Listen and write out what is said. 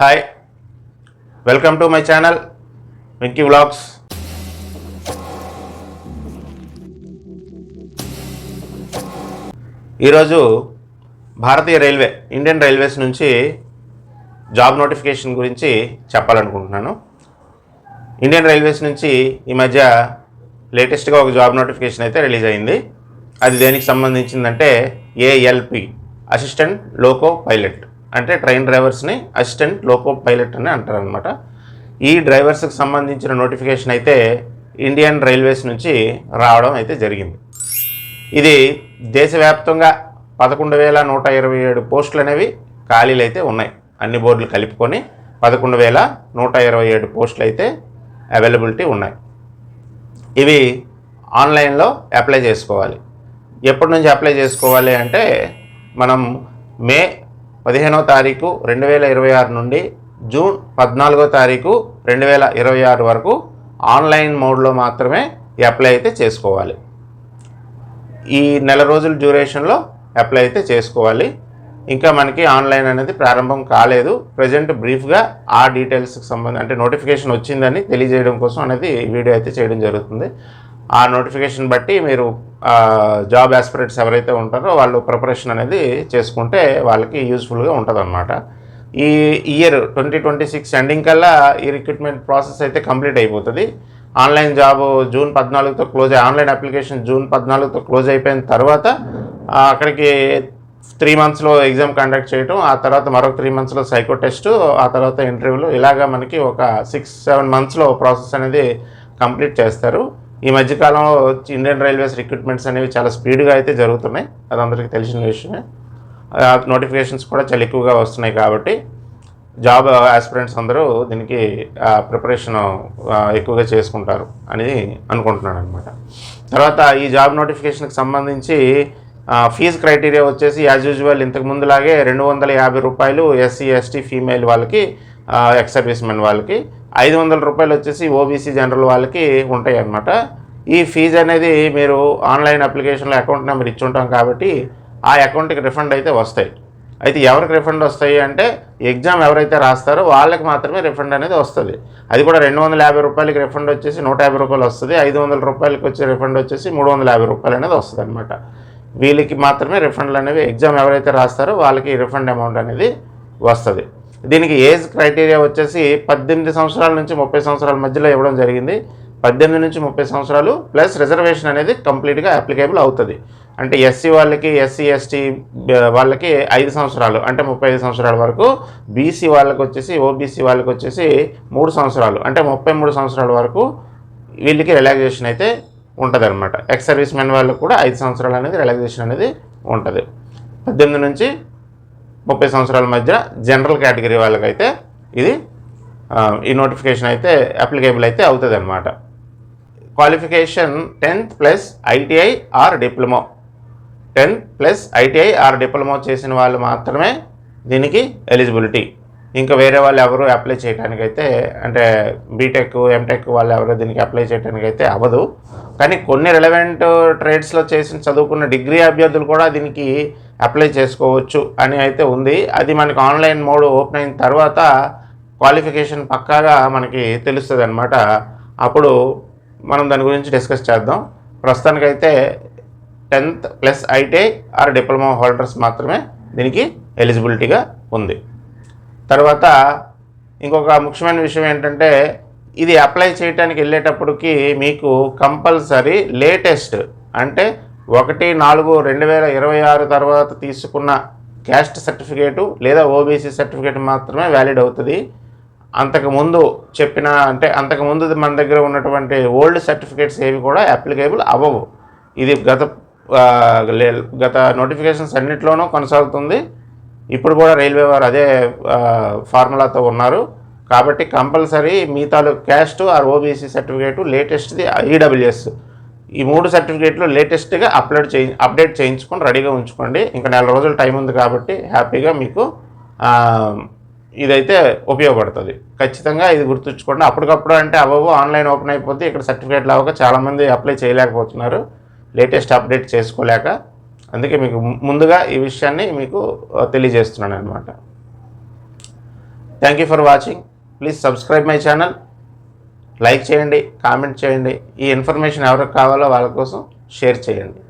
Hi, welcome to my channel Venky vlogs. ఈరోజు భారతీయ railway Indian railways నుంచి job notification గురించి చెప్పాలనుకుంటున్నాను. ఇండియన్ రైల్వేస్ నుంచి ఈ మధ్య లేటెస్ట్గా ఒక జాబ్ నోటిఫికేషన్ అయితే రిలీజ్ అయింది. అది దేనికి సంబంధించిందంటే ఏఎల్పి, అసిస్టెంట్ లోకో పైలట్. అంటే ట్రైన్ డ్రైవర్స్ని అసిస్టెంట్ లోకో పైలట్ అని అంటారనమాట. ఈ డ్రైవర్స్కి సంబంధించిన నోటిఫికేషన్ అయితే ఇండియన్ రైల్వేస్ నుంచి రావడం అయితే జరిగింది. ఇది దేశవ్యాప్తంగా 11,127 పోస్టులు అనేవి ఖాళీలు అయితే ఉన్నాయి. అన్ని బోర్డులు కలుపుకొని 11,127 పోస్టులు అయితే అవైలబిలిటీ ఉన్నాయి. ఇవి ఆన్లైన్లో అప్లై చేసుకోవాలి. ఎప్పటి నుంచి అప్లై చేసుకోవాలి అంటే మనం మే 15వ తారీఖు 2026 నుండి జూన్ 14వ తారీఖు 2026 వరకు ఆన్లైన్ మోడ్లో మాత్రమే అప్లై అయితే చేసుకోవాలి. ఈ నెల రోజుల డ్యూరేషన్లో అప్లై అయితే చేసుకోవాలి. ఇంకా మనకి ఆన్లైన్ అనేది ప్రారంభం కాలేదు. ప్రజెంట్ బ్రీఫ్గా ఆ డీటెయిల్స్కి సంబంధించి అంటే నోటిఫికేషన్ వచ్చిందని తెలియజేయడం కోసం అనేది వీడియో అయితే చేయడం జరుగుతుంది. ఆ నోటిఫికేషన్ బట్టి మీరు జాబ్ ఆస్పిరెంట్స్ ఎవరైతే ఉంటారో వాళ్ళు ప్రిపరేషన్ అనేది చేసుకుంటే వాళ్ళకి యూజ్ఫుల్గా ఉంటుందన్నమాట. ఈ ఇయర్ 2026 ఎండింగ్ కల్లా ఈ రిక్రూట్మెంట్ ప్రాసెస్ అయితే కంప్లీట్ అయిపోతుంది. ఆన్లైన్ జాబ్ జూన్ 14తో క్లోజ్ ఆన్లైన్ అప్లికేషన్ జూన్ 14తో క్లోజ్ అయిపోయిన తర్వాత అక్కడికి 3 మంత్స్లో ఎగ్జామ్ కండక్ట్ చేయటం, ఆ తర్వాత మరొక 3 మంత్స్లో సైకో టెస్ట్, ఆ తర్వాత ఇంటర్వ్యూలు, ఇలాగా మనకి ఒక 6-7 మంత్స్లో ప్రాసెస్ అనేది కంప్లీట్ చేస్తారు. ఈ మధ్యకాలంలో ఇండియన్ రైల్వేస్ రిక్రూట్మెంట్స్ అనేవి చాలా స్పీడ్గా అయితే జరుగుతున్నాయి. అది అందరికీ తెలిసిన విషయమే. నోటిఫికేషన్స్ కూడా చాలా ఎక్కువగా వస్తున్నాయి కాబట్టి జాబ్ ఆస్పిరెంట్స్ అందరూ దీనికి ప్రిపరేషన్ ఎక్కువగా చేసుకుంటారు అని అనుకుంటున్నాను అనమాట. తర్వాత ఈ జాబ్ నోటిఫికేషన్కి సంబంధించి ఫీజు క్రైటీరియా వచ్చేసి యాజ్ యూజువల్ ఇంతకుముందులాగే 250 రూపాయలు ఎస్సీ ఎస్టీ ఫీమేల్ వాళ్ళకి, ఎక్స్ సర్వీస్ మెన్ వాళ్ళకి, 500 రూపాయలు వచ్చేసి ఓబీసీ జనరల్ వాళ్ళకి ఉంటాయి అన్నమాట. ఈ ఫీజు అనేది మీరు ఆన్లైన్ అప్లికేషన్లో అకౌంట్ నెంబర్ ఇచ్చి ఉంటాం కాబట్టి ఆ అకౌంట్కి రిఫండ్ అయితే వస్తాయి. అయితే ఎవరికి రిఫండ్ వస్తాయి అంటే ఎగ్జామ్ ఎవరైతే రాస్తారో వాళ్ళకి మాత్రమే రిఫండ్ అనేది వస్తుంది. అది కూడా 250 రూపాయలకి రిఫండ్ వచ్చేసి 150 రూపాయలు వస్తుంది. 500 రూపాయలకి వచ్చే రిఫండ్ వచ్చేసి 350 రూపాయలు అనేది వస్తుంది అనమాట. వీళ్ళకి మాత్రమే రిఫండ్లు అనేవి ఎగ్జామ్ ఎవరైతే రాస్తారో వాళ్ళకి రిఫండ్ అమౌంట్ అనేది వస్తుంది. దీనికి ఏజ్ క్రైటీరియా వచ్చేసి 18 సంవత్సరాల నుంచి 30 సంవత్సరాల మధ్యలో ఇవ్వడం జరిగింది. 18 నుంచి 30 సంవత్సరాలు ప్లస్ రిజర్వేషన్ అనేది కంప్లీట్గా అప్లికేబుల్ అవుతుంది. అంటే ఎస్సీ వాళ్ళకి, ఎస్సీ ఎస్టీ వాళ్ళకి 5 సంవత్సరాలు అంటే 35 సంవత్సరాల వరకు, బీసీ వాళ్ళకి వచ్చేసి, ఓబీసీ వాళ్ళకి వచ్చేసి 3 సంవత్సరాలు అంటే 33 సంవత్సరాల వరకు వీళ్ళకి రిలాక్సేషన్ అయితే ఉంటుంది అనమాట. ఎక్స్ సర్వీస్ మెన్ వాళ్ళకి కూడా 5 సంవత్సరాలు అనేది రిలాక్సేషన్ అనేది ఉంటుంది. 18 నుంచి 30 సంవత్సరాల మధ్య జనరల్ కేటగిరీ వాళ్ళకైతే ఇది ఈ నోటిఫికేషన్ అయితే అప్లికేబుల్ అయితే అవుతుంది అనమాట. Qualification 10th plus ITI or diploma. 10th plus ITI or diploma చేసిన వాళ్ళు మాత్రమే దీనికి ఎలిజిబిలిటీ. ఇంకా వేరే వాళ్ళు ఎవరు అప్లై చేయడానికైతే అంటే బీటెక్, ఎంటెక్ వాళ్ళు ఎవరు దీనికి అప్లై చేయడానికైతే అవ్వదు. కానీ కొన్ని రిలవెంట్ ట్రేడ్స్లో చదువుకున్న డిగ్రీ అభ్యర్థులు కూడా దీనికి అప్లై చేసుకోవచ్చు అని అయితే ఉంది. అది మనకి ఆన్లైన్ మోడ్ ఓపెన్ అయిన తర్వాత క్వాలిఫికేషన్ పక్కాగా మనకి తెలుస్తుంది అనమాట. అప్పుడు మనం దాని గురించి డిస్కస్ చేద్దాం. ప్రస్తుతానికైతే 10th plus ITI or diploma holders మాత్రమే దీనికి ఎలిజిబిలిటీగా ఉంది. తర్వాత ఇంకొక ముఖ్యమైన విషయం ఏంటంటే ఇది అప్లై చేయడానికి వెళ్ళేటప్పటికి మీకు కంపల్సరీ లేటెస్ట్ అంటే 1/4/2026 తర్వాత తీసుకున్న క్యాస్ట్ సర్టిఫికేటు లేదా ఓబీసీ సర్టిఫికేట్ మాత్రమే వ్యాలిడ్ అవుతుంది. అంతకుముందు చెప్పిన అంటే అంతకుముందు మన దగ్గర ఉన్నటువంటి ఓల్డ్ సర్టిఫికేట్స్ ఏవి కూడా అప్లికేబుల్ అవ్వవు. ఇది గత నోటిఫికేషన్స్ అన్నింటిలోనూ కొనసాగుతుంది. ఇప్పుడు కూడా రైల్వే వారు అదే ఫార్ములాతో ఉన్నారు. కాబట్టి కంపల్సరీ మీ తాలూకు క్యాస్ట్ ఆర్ ఓబీసీ సర్టిఫికేటు, లేటెస్ట్ది ఈడబ్ల్యూఎస్, ఈ 3 సర్టిఫికేట్లు లేటెస్ట్గా అప్డేట్ చేయించుకొని రెడీగా ఉంచుకోండి. ఇంకా నెల రోజులు టైం ఉంది కాబట్టి హ్యాపీగా మీకు ఇదైతే ఉపయోగపడుతుంది. ఖచ్చితంగా ఇది గుర్తుంచుకోండి. అప్పటికప్పుడు అంటే అవ్వవు, ఆన్లైన్ ఓపెన్ అయిపోతే ఇక్కడ సర్టిఫికేట్లు అవ్వక చాలామంది అప్లై చేయలేకపోతున్నారు లేటెస్ట్ అప్డేట్ చేసుకోలేక. అందుకే మీకు ముందుగా ఈ విషయాన్ని మీకు తెలియజేస్తున్నాను అనమాట. Thank you for watching. Please subscribe my channel. Like చేయండి, కామెంట్ చేయండి. ఈ ఇన్ఫర్మేషన్ ఎవరికి కావాలో వాళ్ళ కోసం షేర్ చేయండి.